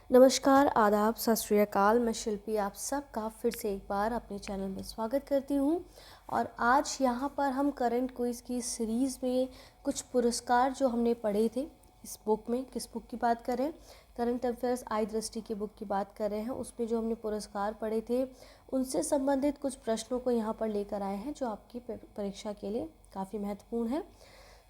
नमस्कार, आदाब, सत श्री अकाल। मैं शिल्पी आप सबका फिर से एक बार अपने चैनल में स्वागत करती हूँ। और आज यहाँ पर हम करंट क्विज़ की सीरीज़ में कुछ पुरस्कार जो हमने पढ़े थे इस बुक में, किस बुक की बात करें, करंट अफेयर्स आई दृष्टि की बुक की बात कर रहे हैं। उसमें जो हमने पुरस्कार पढ़े थे उनसे संबंधित कुछ प्रश्नों को यहाँ पर लेकर आए हैं जो आपकी परीक्षा के लिए काफ़ी महत्वपूर्ण है।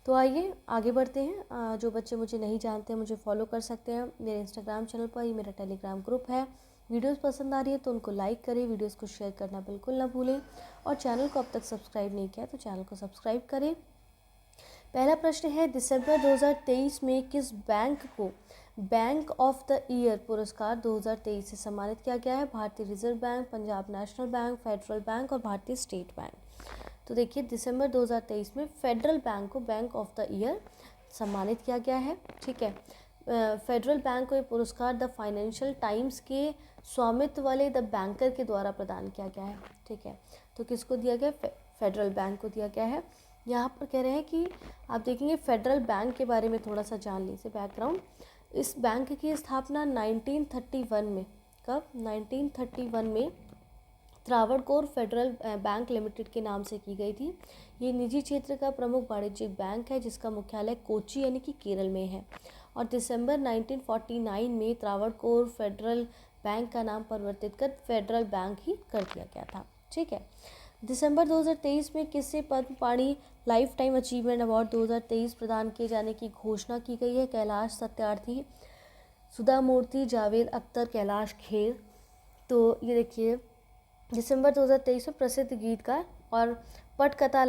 तो आइए आगे बढ़ते हैं। जो बच्चे मुझे नहीं जानते हैं मुझे फॉलो कर सकते हैं मेरे इंस्टाग्राम चैनल पर, ही मेरा टेलीग्राम ग्रुप है। वीडियोस पसंद आ रही है तो उनको लाइक करें, वीडियोस को शेयर करना बिल्कुल ना भूलें, और चैनल को अब तक सब्सक्राइब नहीं किया तो चैनल को सब्सक्राइब करें। पहला प्रश्न है, दिसंबर 2023 में किस बैंक को बैंक ऑफ द ईयर पुरस्कार 2023 से सम्मानित किया गया है? भारतीय reserve bank, Punjab national bank, federal bank और भारतीय स्टेट बैंक। तो देखिए, दिसंबर 2023 में फेडरल बैंक को बैंक ऑफ द ईयर सम्मानित किया गया है। ठीक है, फेडरल बैंक को ये पुरस्कार द फाइनेंशियल टाइम्स के स्वामित्व वाले द बैंकर के द्वारा प्रदान किया गया है। ठीक है, तो किसको दिया गया? फेडरल बैंक को दिया गया है। यहाँ पर कह रहे हैं कि आप देखेंगे फेडरल बैंक के बारे में थोड़ा सा जान लीजिए बैकग्राउंड। इस बैंक की स्थापना 1931 में, कब? 1931 में त्रावणकोर फेडरल बैंक लिमिटेड के नाम से की गई थी। ये निजी क्षेत्र का प्रमुख वाणिज्यिक बैंक है जिसका मुख्यालय कोची यानी कि केरल में है। और दिसंबर 1949 में त्रावणकोर फेडरल बैंक का नाम परिवर्तित कर फेडरल बैंक ही कर दिया गया था। ठीक है, दिसंबर 2023 में किसे पद्म पाणि लाइफ टाइम अचीवमेंट अवार्ड 2023 प्रदान किए जाने की घोषणा की गई है? कैलाश सत्यार्थी, सुधा मूर्ति, जावेद अख्तर, कैलाश खेर। तो ये देखिए, दिसंबर 2023 में प्रसिद्ध गीतकार और पटकथा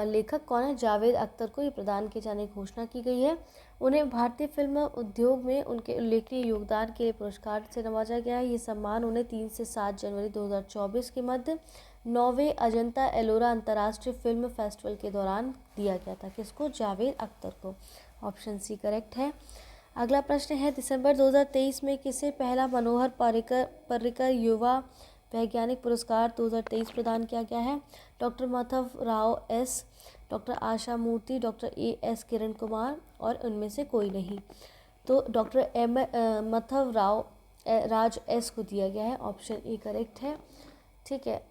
लेखक कौन है? जावेद अख्तर को ये प्रदान किए जाने की घोषणा की गई है। उन्हें भारतीय फिल्म उद्योग में उनके उल्लेखनीय योगदान के लिए पुरस्कार से नवाजा गया है। ये सम्मान उन्हें 3 से 7 जनवरी 2024 के मध्य 9वें अजंता एलोरा अंतर्राष्ट्रीय फिल्म फेस्टिवल के दौरान दिया गया था। किसको? जावेद अख्तर को। ऑप्शन सी करेक्ट है। अगला प्रश्न है, दिसंबर 2023 में किसे पहला मनोहर पर्रिकर युवा वैज्ञानिक पुरस्कार 2023 प्रदान किया गया है? Doctor Madhav Rao S, doctor Asha Murthy, doctor A S. Kiran Kumar और उनमें से कोई नहीं। तो डॉक्टर माधव राव राज एस को दिया गया है। ऑप्शन ए करेक्ट है। ठीक है,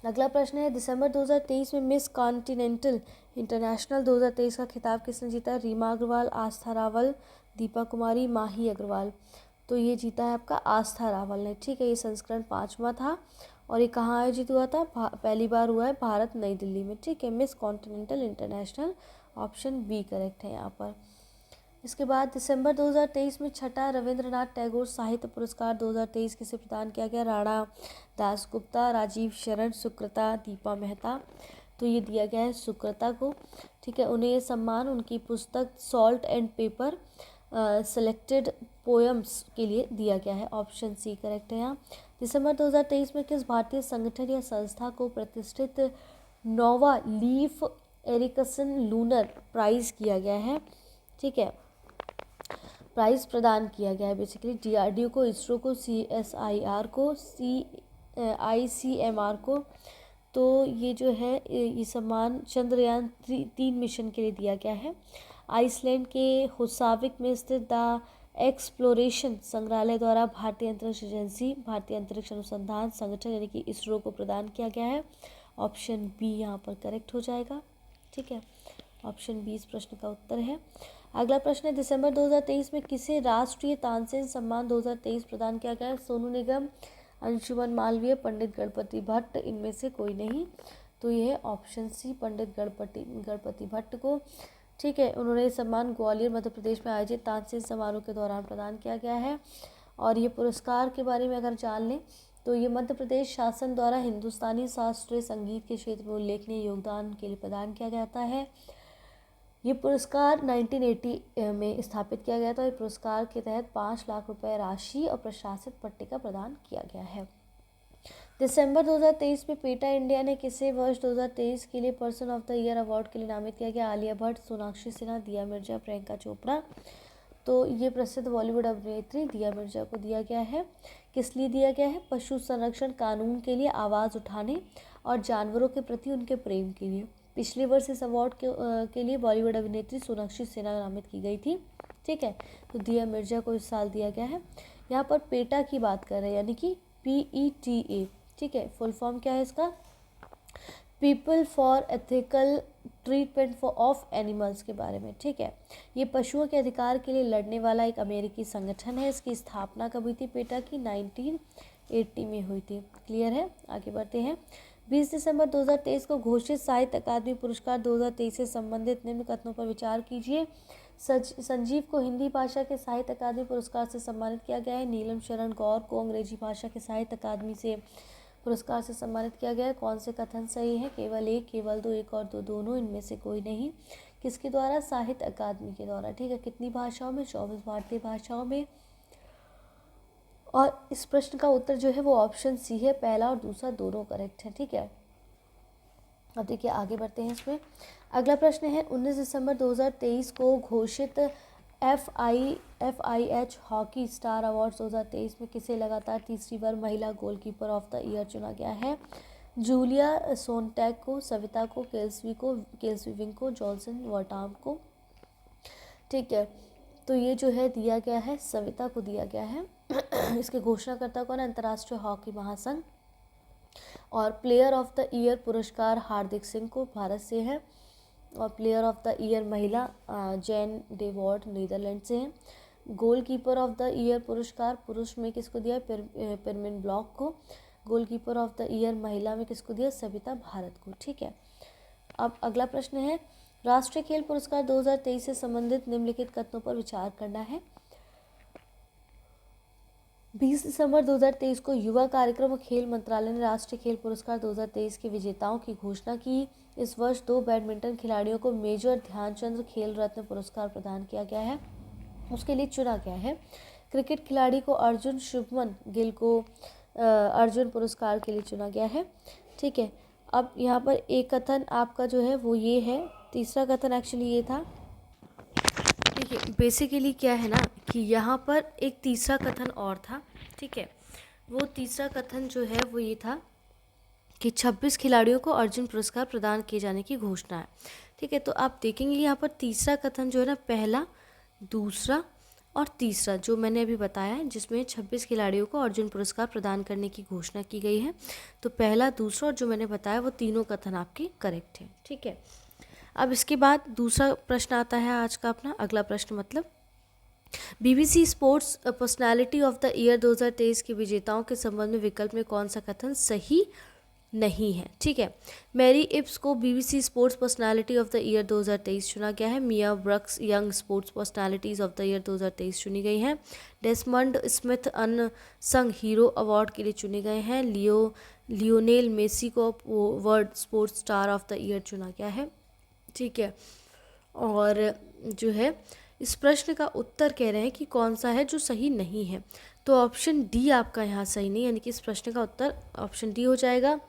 अगला प्रश्न है, दिसंबर 2023 में मिस कॉन्टिनेंटल इंटरनेशनल 2023 का खिताब किसने जीता? रीमा अग्रवाल, आस्था रावल, दीपा कुमारी, माही अग्रवाल। तो ये जीता है आपका आस्था रावल ने। ठीक है, ये संस्करण 5वां था और ये कहाँ आयोजित हुआ था? पहली बार हुआ है भारत, नई दिल्ली में। ठीक है, Miss Continental International, option B correct है यहाँ पर। इसके बाद दिसंबर 2023 में छठा रविंद्रनाथ टैगोर साहित्य पुरस्कार 2023 किसे प्रदान किया गया? राणा दासगुप्ता, राजीव शरण, सुकृता, दीपा मेहता। तो ये दिया गया है सुकृता को। ठीक है, उन्हें ये सम्मान उनकी पुस्तक salt and paper selected poems के लिए दिया गया है। ऑप्शन सी करेक्ट है यहाँ। दिसंबर 2023 में किस भारतीय संगठन या संस्था को प्रतिष्ठित नोवा लीफ एरिकसन लूनर प्राइज किया गया है? ठीक है, प्राइज़ प्रदान किया गया है बेसिकली डीआरडीओ को, इसरो को, सीएसआईआर को, आईसीएमआर को। तो ये जो है ये सम्मान चंद्रयान 3 मिशन के लिए दिया गया है। आइसलैंड के हुसाविक में स्थित द एक्सप्लोरेशन संग्रहालय द्वारा भारतीय अंतरिक्ष एजेंसी, भारतीय अंतरिक्ष अनुसंधान संगठन यानी कि इसरो को प्रदान किया गया है। ऑप्शन बी यहाँ पर करेक्ट हो जाएगा। ठीक है, ऑप्शन बी इस प्रश्न का उत्तर है। अगला प्रश्न है, दिसंबर 2023 में किसे राष्ट्रीय तानसेन सम्मान 2023 प्रदान किया गया है? सोनू निगम, अंशुमन मालवीय, पंडित गणपति भट्ट, इनमें से कोई नहीं। तो ये है ऑप्शन सी, पंडित गणपति भट्ट को। ठीक है, उन्होंने सम्मान ग्वालियर मध्य प्रदेश में आयोजित तानसेन समारोह के दौरान प्रदान किया गया है। और ये पुरस्कार के बारे में अगर जान लें तो ये मध्य प्रदेश शासन द्वारा हिंदुस्तानी शास्त्रीय संगीत के क्षेत्र में उल्लेखनीय योगदान के लिए प्रदान किया जाता है। ये पुरस्कार 1980 में स्थापित किया गया था। इस पुरस्कार के तहत 5 लाख रुपए राशि और प्रशासित पट्टिका प्रदान किया गया है। दिसंबर 2023 में पेटा इंडिया ने किसे वर्ष 2023 के लिए person of the year award के लिए नामित किया गया? आलिया भट्ट, सोनाक्षी सिन्हा, दिया मिर्जा, प्रियंका चोपड़ा। तो ये प्रसिद्ध बॉलीवुड अभिनेत्री दिया मिर्जा को दिया गया है। किस लिए दिया गया है? पशु संरक्षण कानून के लिए आवाज़ उठाने और जानवरों के प्रति उनके प्रेम के लिए। पिछले वर्ष इस अवार्ड के लिए बॉलीवुड अभिनेत्री सोनाक्षी सिन्हा नामित की गई थी। ठीक है। तो दिया मिर्जा को इस साल दिया गया है। यहाँ पर पेटा की बात कर रहे हैं, यानी कि PETA, ठीक है। फुल फॉर्म क्या है इसका? People for ethical treatment for of animals के बारे में, ठीक है। ये पशुओं के अधिकार के लिए लड़ने वाला एक अमेरिकी संगठन है। इसकी स्थापना कब हुई थी पेटा की? 1980 में हुई थी। क्लियर है? आगे बढ़ते हैं। 20 दिसंबर 2023 को घोषित साहित्य अकादमी पुरस्कार 2023 से संबंधित निम्न कथनों पर विचार कीजिए। संजीव को हिंदी भाषा के साहित्य अकादमी पुरस्कार से सम्मानित किया गया है। नीलम शरण गौर को अंग्रेजी भाषा के साहित्य अकादमी से पुरस्कार से सम्मानित किया गया है। कौन से कथन सही है? केवल एक, केवल दो, एक और दो, दोनों, इनमें से कोई नहीं। किसके द्वारा? साहित्य अकादमी के द्वारा, ठीक है। कितनी भाषाओं में? 24 भारतीय भाषाओं में। और इस प्रश्न का उत्तर जो है वो ऑप्शन सी है, पहला और दूसरा दोनों करेक्ट है, ठीक है। अब देखिए आगे बढ़ते हैं इसमें। अगला प्रश्न है 19 दिसंबर 2023 को घोषित FIH हॉकी स्टार अवार्ड्स 2023 में किसे लगातार तीसरी बार महिला गोलकीपर ऑफ द ईयर चुना गया है? जूलिया सोनटैग को, सविता को, केल्सवी विंग को, जॉनसन वर्टाम को, ठीक है। तो ये जो है दिया गया है, सविता को दिया गया है। इसके घोषणाकर्ता कौन है? अंतर्राष्ट्रीय हॉकी महासंघ। और प्लेयर ऑफ द ईयर पुरस्कार हार्दिक सिंह को, भारत से है। और प्लेयर ऑफ द ईयर महिला जैन डेवॉर्ड नीदरलैंड से है। गोलकीपर ऑफ द ईयर पुरस्कार पुरुष में किसको दिया? पिरमिन ब्लॉक को। गोलकीपर ऑफ द ईयर महिला में किसको दिया? सविता, भारत को, ठीक है। अब अगला प्रश्न है राष्ट्रीय खेल पुरस्कार 2023 से संबंधित निम्नलिखित कथनों पर विचार करना है। 20 दिसंबर 2023 को युवा कार्यक्रम और खेल मंत्रालय ने राष्ट्रीय खेल पुरस्कार 2023 के विजेताओं की घोषणा की। इस वर्ष 2 बैडमिंटन खिलाड़ियों को मेजर ध्यानचंद खेल रत्न पुरस्कार प्रदान किया गया है, उसके लिए चुना गया है। क्रिकेट खिलाड़ी को अर्जुन, शुभमन गिल को अर्जुन पुरस्कार के लिए चुना गया है, ठीक है। अब यहाँ पर एक कथन आपका जो है वो ये है, तीसरा कथन एक्चुअली ये था। देखिए बेसिकली क्या है ना कि यहाँ पर एक तीसरा कथन और था, ठीक है। वो तीसरा कथन जो है वो ये था कि 26 खिलाड़ियों को अर्जुन पुरस्कार प्रदान किए जाने की घोषणा है, ठीक है। तो आप देखेंगे यहाँ पर तीसरा कथन जो है ना, पहला, दूसरा और तीसरा जो मैंने अभी बताया है, जिसमें 26 खिलाड़ियों को अर्जुन पुरस्कार प्रदान करने की घोषणा की गई है। तो पहला, दूसरा और जो मैंने बताया वो तीनों कथन आपके करेक्ट हैं, ठीक है। अब इसके बाद दूसरा प्रश्न आता है आज का अपना अगला प्रश्न, मतलब BBC sports personality of the year 2023 के विजेताओं के संबंध में विकल्प में कौन सा कथन सही नहीं है, ठीक है। मैरी इप्स को BBC sports personality of the year 2023 चुना गया है। Mia Brookes young sports personalities of the year 2023 चुनी गई हैं। Desmond Smith unsung hero award के लिए चुने गए हैं। लियोनेल मेसी को world sports star of the year चुना गया है, ठीक है। और जो है इस प्रश्न का उत्तर कह रहे हैं कि कौन सा है जो सही नहीं है। तो ऑप्शन डी आपका यहाँ सही नहीं, यानी कि इस प्रश्न का उत्तर ऑप्शन डी हो जाएगा।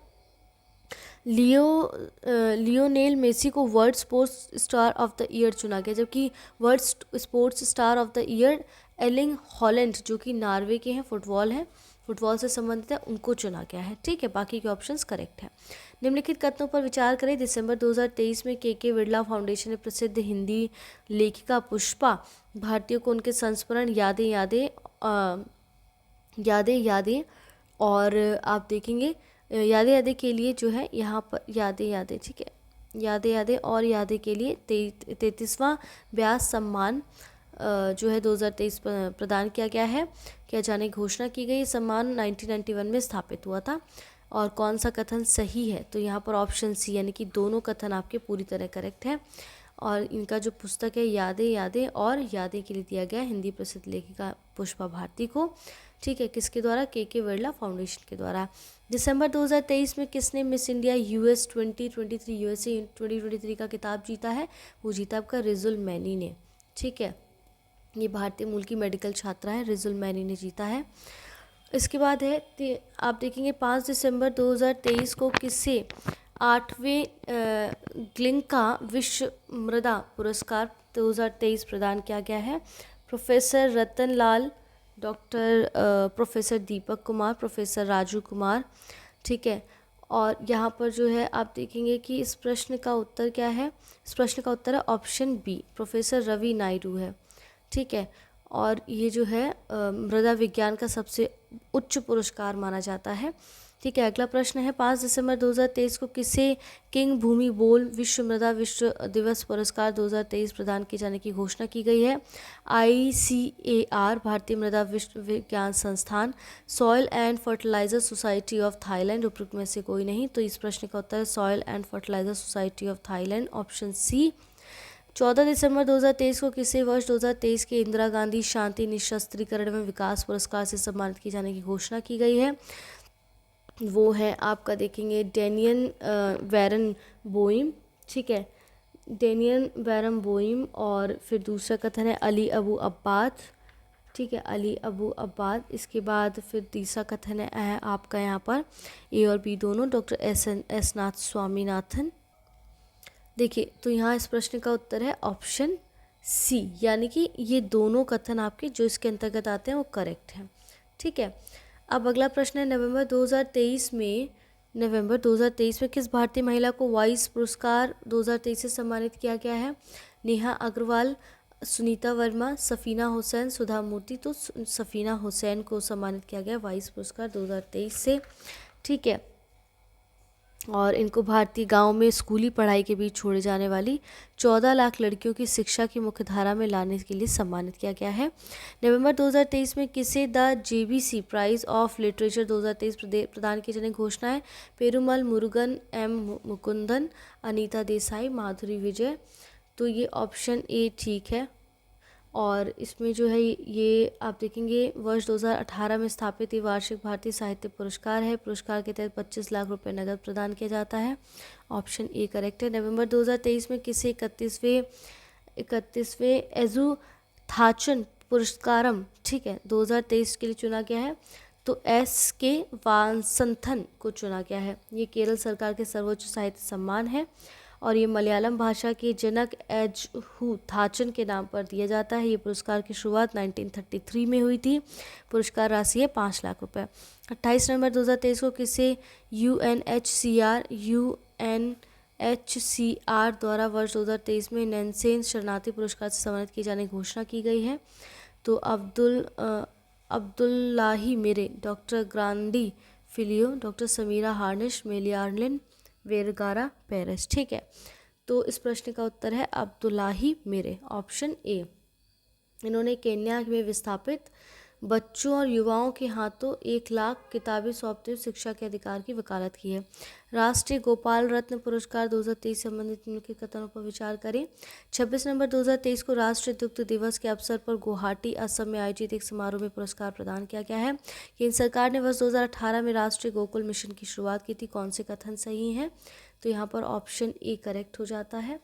लियोनेल मेसी को world sports star of the year चुना गया, जबकि world sports star of the year Erling Haaland जो कि नॉर्वे के हैं, फुटबॉल से संबंधित है, उनको चुना गया है, ठीक है। बाकी के ऑप्शंस करेक्ट हैं। निम्नलिखित कथनों पर विचार करें। दिसंबर 2023 में के बिरला फाउंडेशन ने प्रसिद्ध हिंदी लेखिका पुष्पा भारती को उनके संस्मरण यादें और आप देखेंगे यादें के लिए जो है यहाँ पर यादें, ठीक है, यादें और यादें के लिए 33वां व्यास सम्मान जो है 2023 प्रदान किया गया है, किया जाने की घोषणा की गई। सम्मान 1991 में स्थापित हुआ था। और कौन सा कथन सही है? तो यहाँ पर ऑप्शन सी, यानी कि दोनों कथन आपके पूरी तरह करेक्ट है। और इनका जो पुस्तक है यादें और यादें के लिए दिया गया हिंदी प्रसिद्ध लेखिका पुष्पा भारती को, ठीक है। किसके द्वारा? के बिरला फाउंडेशन के द्वारा। दिसंबर 2023 में किसने मिस इंडिया US 2023 USA 2023 का खिताब जीता है? वो जीता आपका रिजुल मैनी ने, ठीक है। ये भारतीय मूल की मेडिकल छात्रा है, रिजुल मैनी ने जीता है। इसके बाद है आप देखेंगे 5 दिसंबर 2023 को किसे 8वें ग्लिंका विश्व मृदा पुरस्कार 2023 प्रदान किया गया है? प्रोफेसर रतन लाल, doctor professor Deepak Kumar, professor Raju Kumar, ठीक है। और यहाँ पर जो है आप देखेंगे कि इस प्रश्न का उत्तर क्या है? इस प्रश्न का उत्तर है option B, professor Ravi Naidu है, ठीक है। और ये जो है मृदा विज्ञान का सबसे उच्च पुरस्कार माना जाता है। ठीक है। अगला प्रश्न है 5 दिसंबर 2023 को किसे किंग भूमि बोल विश्व मृदा विश्व दिवस पुरस्कार 2023 प्रदान किए जाने की घोषणा की गई है? ICAR भारतीय मृदा विश्व विज्ञान संस्थान, Soil and Fertiliser Society of Thailand, उपरोक्त में से कोई नहीं। तो इस प्रश्न का उत्तर है Soil and Fertiliser Society of Thailand, option C. 14 दिसंबर 2023 को किसे वर्ष 2023 के इंदिरा गांधी शांति निशस्त्रीकरण एवं विकास पुरस्कार से सम्मानित किए जाने की घोषणा की गई है? वो है आपका देखेंगे डेनियन वैरन बोइम। ठीक है, डेनियन वैरन बोइम। और फिर दूसरा कथन है अली अबू अब्बाद। ठीक है, अली अबू अब्बाद। इसके बाद फिर तीसरा कथन है आपका यहाँ पर ए और बी दोनों डॉक्टर एस नाथ स्वामीनाथन। देखिए, तो यहाँ इस प्रश्न का उत्तर है ऑप्शन सी, यानी कि ये दोनों कथन आपके जो इसके अंतर्गत आते हैं वो करेक्ट हैं। ठीक है। अब अगला प्रश्न है नवंबर 2023 में किस भारतीय महिला को वाइस पुरस्कार 2023 से सम्मानित किया गया है? नेहा अग्रवाल, सुनीता वर्मा, सफीना हुसैन, सुधा मूर्ति। तो सफीना हुसैन को सम्मानित किया गया वाइस पुरस्कार 2023 से। ठीक है। और इनको भारतीय गांव में स्कूली पढ़ाई के बीच छोड़े जाने वाली 14 लाख लड़कियों की शिक्षा की मुख्य धारा में लाने के लिए सम्मानित किया गया है। नवंबर 2023 में किसे the JBC prize of literature 2023 प्रदान किए जाने की घोषणा है? पेरुमल मुरुगन, M मुकुंदन, अनीता देसाई, माधुरी विजय। तो ये ऑप्शन ए ठीक है। और इसमें जो है ये आप देखेंगे वर्ष 2018 में स्थापित ये वार्षिक भारतीय साहित्य पुरस्कार है। पुरस्कार के तहत 25 लाख रुपए नगद प्रदान किया जाता है। ऑप्शन ए करेक्ट है। नवंबर 2023 में किसे 31वें एजू थाचन पुरस्कारम, ठीक है, 2023 के लिए चुना गया है? तो SK वासंथन को चुना गया है। ये केरल सरकार के सर्वोच्च साहित्य सम्मान है और ये मलयालम भाषा के जनक एजहू थाचन के नाम पर दिया जाता है। ये पुरस्कार की शुरुआत 1933 में हुई थी। पुरस्कार राशि है 5 लाख रुपए। 28 नवंबर 2023 को किसे UNHCR द्वारा वर्ष 2023 में नैनसेन शरणार्थी पुरस्कार से सम्मानित किए जाने की घोषणा की गई है? तो Abdullahi Mire, doctor Grandi Filippo, doctor Samira Harnish, Mayerlin Vergara Perez. ठीक है। तो इस प्रश्न का उत्तर है अब्दुल्लाही मेरे, ऑप्शन ए। इन्होंने केन्या में विस्थापित बच्चों और युवाओं के हाथों 1 लाख किताबें सौंपते हुए शिक्षा के अधिकार की वकालत की है। राष्ट्रीय गोपाल रत्न पुरस्कार 2023 संबंधित निम्नलिखित कथनों पर विचार करें। 26 नवंबर 2023 को राष्ट्रीय दुग्ध दिवस के अवसर पर गुवाहाटी असम में आयोजित एक समारोह में पुरस्कार प्रदान किया गया है। केंद्र सरकार ने वर्ष 2018 में राष्ट्रीय गोकुल मिशन की शुरुआत की थी। कौन से कथन सही हैं? तो यहाँ पर ऑप्शन ए करेक्ट हो जाता है।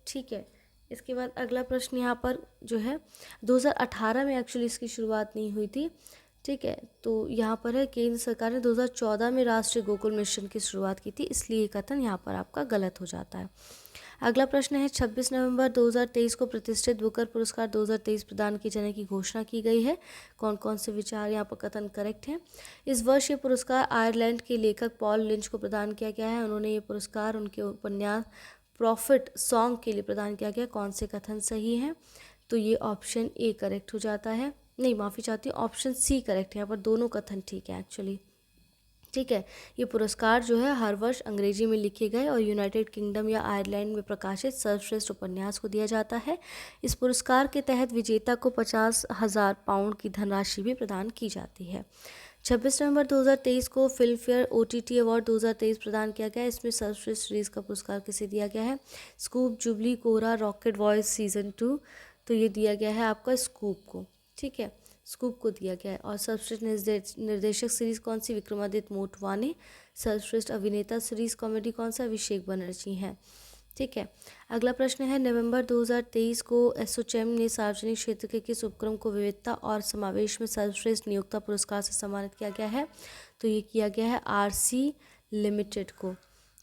ठीक है। इसके बाद अगला प्रश्न यहाँ पर जो है 2018 में एक्चुअली इसकी शुरुआत नहीं हुई थी। ठीक है। तो यहाँ पर है केंद्र सरकार ने 2014 में राष्ट्रीय गोकुल मिशन की शुरुआत की थी, इसलिए कथन यहाँ पर आपका गलत हो जाता है। अगला प्रश्न है 26 नवंबर 2023 को प्रतिष्ठित बुकर पुरस्कार 2023 प्रदान किए जाने की घोषणा की गई है। कौन कौन से विचार यहाँ पर कथन करेक्ट हैं? इस वर्ष ये पुरस्कार आयरलैंड के लेखक पॉल लिंच को प्रदान किया गया है। उन्होंने ये पुरस्कार उनके उपन्यास प्रॉफिट सॉन्ग के लिए प्रदान किया गया। कौन से कथन सही हैं? तो ये ऑप्शन ए करेक्ट हो जाता है। नहीं, माफ़ी चाहती हूँ, ऑप्शन सी करेक्ट है। यहाँ पर दोनों कथन ठीक है एक्चुअली। ठीक है। ये पुरस्कार जो है हर वर्ष अंग्रेजी में लिखे गए और यूनाइटेड किंगडम या आयरलैंड में प्रकाशित सर्वश्रेष्ठ उपन्यास को दिया जाता है। इस पुरस्कार के तहत विजेता को 50,000 पाउंड की धनराशि भी प्रदान की जाती है। 26 नवंबर 2023 को फिल्म फेयर OTT अवार्ड 2023 प्रदान किया गया। इसमें सर्वश्रेष्ठ सीरीज का पुरस्कार किसे दिया गया है? स्कूप, जुबली, कोरा, रॉकेट वॉइस सीजन 2। तो ये दिया गया है आपका स्कूप को। ठीक है, स्कूप को दिया गया है। और सर्वश्रेष्ठ निर्देशक सीरीज कौन सी? विक्रमादित्य मोटवाने। सर्वश्रेष्ठ अभिनेता सीरीज कॉमेडी कौन सा? अभिषेक बनर्जी हैं। ठीक है। अगला प्रश्न है नवंबर 2023 को एसोचैम ने सार्वजनिक क्षेत्र के किस उपक्रम को विविधता और समावेश में सर्वश्रेष्ठ नियोक्ता पुरस्कार से सम्मानित किया गया है? तो ये किया गया है RC लिमिटेड को।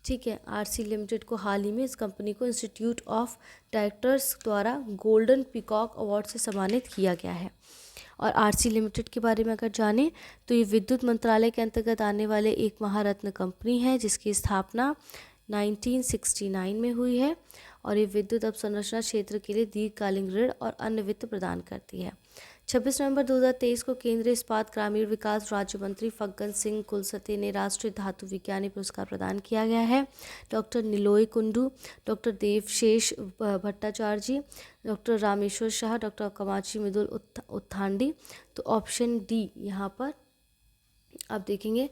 ठीक है, RC लिमिटेड को हाल ही में इस कंपनी को इंस्टीट्यूट ऑफ डायरेक्टर्स द्वारा गोल्डन पीकॉक अवार्ड से सम्मानित किया गया है। और RC लिमिटेड के बारे में अगर जानें तो ये विद्युत मंत्रालय के अंतर्गत आने वाले एक महारत्न कंपनी है जिसकी स्थापना 1969 में हुई है। और ये विद्युत अवसंरचना क्षेत्र के लिए दीर्घकालीन ऋण और अन्य वित्त प्रदान करती है। 26 नवंबर 2023 को केंद्रीय इस्पात ग्रामीण विकास राज्य मंत्री फग्गन सिंह कुलस्ते ने राष्ट्रीय धातु विज्ञानी पुरस्कार प्रदान किया गया है। डॉक्टर निलोय कुंडू, डॉक्टर देवशेष भट्टाचार्य जी, डॉक्टर रामेश्वर शाह, डॉक्टर कमाची मृदुल उत्थांडी। तो ऑप्शन डी यहाँ पर आप देखेंगे,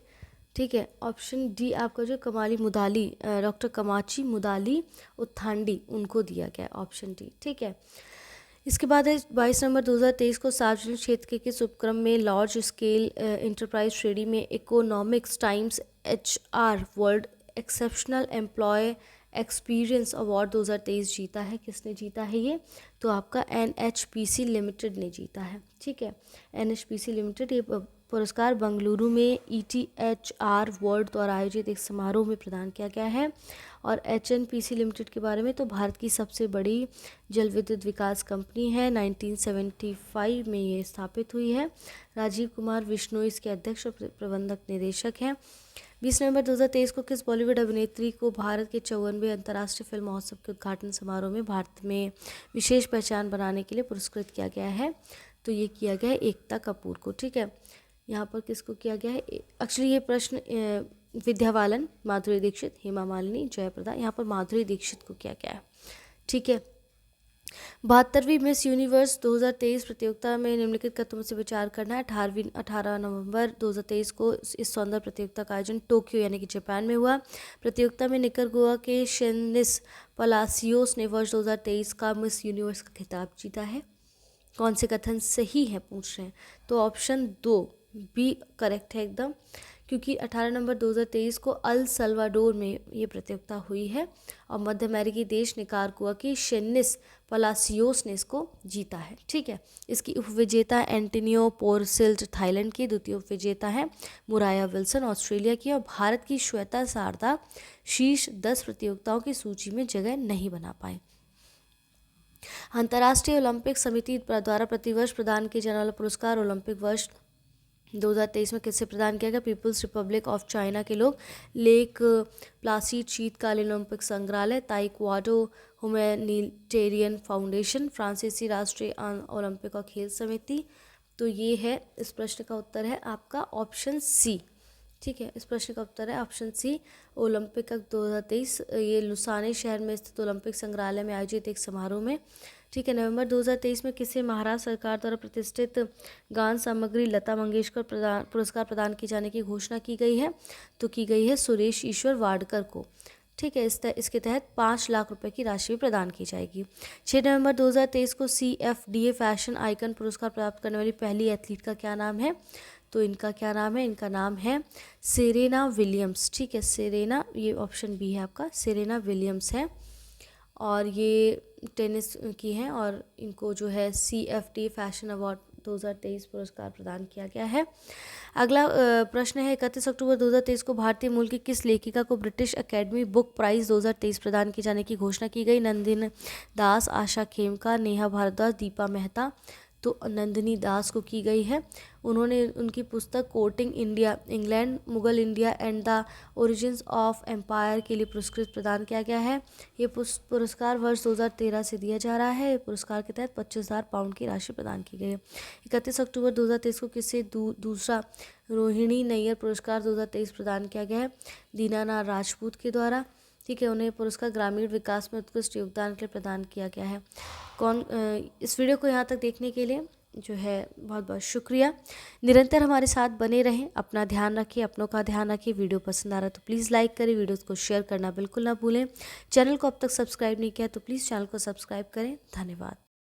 ठीक है, ऑप्शन डी आपका जो कमाली मुदाली, डॉक्टर कमाची मुदाली उत्थांडी, उनको दिया गया ऑप्शन डी, ठीक है। इसके बाद है 22 नवंबर 2023 को सार्वजनिक क्षेत्र के किस उपक्रम में लार्ज स्केल इंटरप्राइज श्रेणी में Economics Times HR World Exceptional Employee Experience Award 2023 जीता है। किसने जीता है ये? तो आपका NHPC लिमिटेड ने जीता है, ठीक है। NHPC लिमिटेड, ये पुरस्कार बंगलुरु में ETHR वर्ल्ड द्वारा आयोजित एक समारोह में प्रदान किया गया है। और HNPC लिमिटेड के बारे में, तो भारत की सबसे बड़ी जल विद्युत विकास कंपनी है, 1975 में ये स्थापित हुई है। राजीव कुमार विश्नोई इसके अध्यक्ष और प्रबंधक निदेशक हैं। 20 नवंबर 2023 को किस बॉलीवुड अभिनेत्री को भारत के 54वें अंतर्राष्ट्रीय फिल्म महोत्सव के उद्घाटन समारोह में भारत में विशेष पहचान बनाने के लिए पुरस्कृत किया गया है? तो ये किया गया है एकता कपूर को, ठीक है। यहाँ पर किसको किया गया है? एक्चुअली ये प्रश्न विद्या बालन, माधुरी दीक्षित, हेमा मालिनी, जयप्रदा, यहाँ पर माधुरी दीक्षित को किया गया है, ठीक है। 72वीं मिस यूनिवर्स 2023 प्रतियोगिता में निम्नलिखित कदमों से विचार करना है। 18 नवंबर 2023 को इस सौंदर्य प्रतियोगिता का आयोजन टोक्यो यानी कि जापान में हुआ। प्रतियोगिता में निकरागुआ के शेनिस पलासियोस ने वर्ष 2023 का मिस यूनिवर्स का खिताब जीता है। कौन से कथन सही है पूछ रहे हैं? तो ऑप्शन 2 बी करेक्ट है एकदम, क्योंकि 18 नवंबर 2023 को अल सल्वाडोर में ये प्रतियोगिता हुई है और मध्य अमेरिकी देश निकारागुआ की शेनिस पलासियोस ने इसको जीता है, ठीक है। इसकी उपविजेता एंटोनियो पोर्सिल्ट थाईलैंड की, द्वितीय उपविजेता है मुराया विल्सन ऑस्ट्रेलिया की, और भारत की श्वेता शारदा शीर्ष 10 प्रतियोगिताओं की सूची में जगह नहीं बना पाए। अंतर्राष्ट्रीय ओलंपिक समिति द्वारा प्रतिवर्ष प्रदान किए जाने वाला पुरस्कार ओलंपिक वर्ष 2023 में किससे प्रदान किया गया? पीपुल्स रिपब्लिक ऑफ चाइना के लोग, लेक प्लासीड शीतकालीन ओलंपिक संग्रहालय, ताइक्वांडो ह्यूमैनिटेरियन फाउंडेशन, फ्रांसीसी राष्ट्रीय ओलंपिक और खेल समिति। तो ये है, इस प्रश्न का उत्तर है आपका ऑप्शन सी, ठीक है। इस प्रश्न का उत्तर है ऑप्शन सी, ओलंपिक 2023 ये लुसाने शहर में स्थित ओलंपिक संग्रहालय में आयोजित एक समारोह में, ठीक है। नवंबर 2023 में किसे महाराष्ट्र सरकार द्वारा प्रतिष्ठित गान सामग्री लता मंगेशकर पुरस्कार प्रदान किए जाने की घोषणा की गई है? तो की गई है सुरेश ईश्वर वाडकर को, ठीक है। इसके तहत 5 लाख रुपए की राशि भी प्रदान की जाएगी। 6 नवंबर 2023 को CFDA फैशन आइकन पुरस्कार प्राप्त करने वाली पहली एथलीट का क्या नाम है? तो इनका क्या नाम है? इनका नाम है सेरेना विलियम्स, ठीक है। सेरेना, ये ऑप्शन बी है आपका, सेरेना विलियम्स है और ये टेनिस की हैं और इनको जो है CFDA फैशन अवार्ड 2023 पुरस्कार प्रदान किया गया है। अगला प्रश्न है 31 अक्टूबर 2023 को भारतीय मूल की किस लेखिका को ब्रिटिश एकेडमी बुक प्राइज़ 2023 प्रदान किए जाने की घोषणा की गई? नंदिनी दास, आशा खेमका, नेहा भारद्वाज, दीपा मेहता। तो नंदिनी दास को की गई है। उन्होंने उनकी पुस्तक Courting India, England, Mughal India and the Origins of Empire के लिए पुरस्कृत प्रदान किया गया है। ये पुरस्कार वर्ष 2013 से दिया जा रहा है। पुरस्कार के तहत 25,000 पाउंड की राशि प्रदान की गई है। 31 अक्टूबर 2023 को किसे दूसरा रोहिणी नैयर पुरस्कार 2023 प्रदान किया गया है? दीनानाथ राजपूत के द्वारा, ठीक है। उन्हें पुरस्कार ग्रामीण विकास में उत्कृष्ट योगदान के लिए प्रदान किया गया है। इस वीडियो को यहाँ तक देखने के लिए जो है बहुत बहुत शुक्रिया। निरंतर हमारे साथ बने रहें, अपना ध्यान रखें, अपनों का ध्यान रखें। वीडियो पसंद आ रहा है तो प्लीज़ लाइक करें, वीडियोस को शेयर करना बिल्कुल ना भूलें। चैनल को अब तक सब्सक्राइब नहीं किया तो प्लीज़ चैनल को सब्सक्राइब करें। धन्यवाद।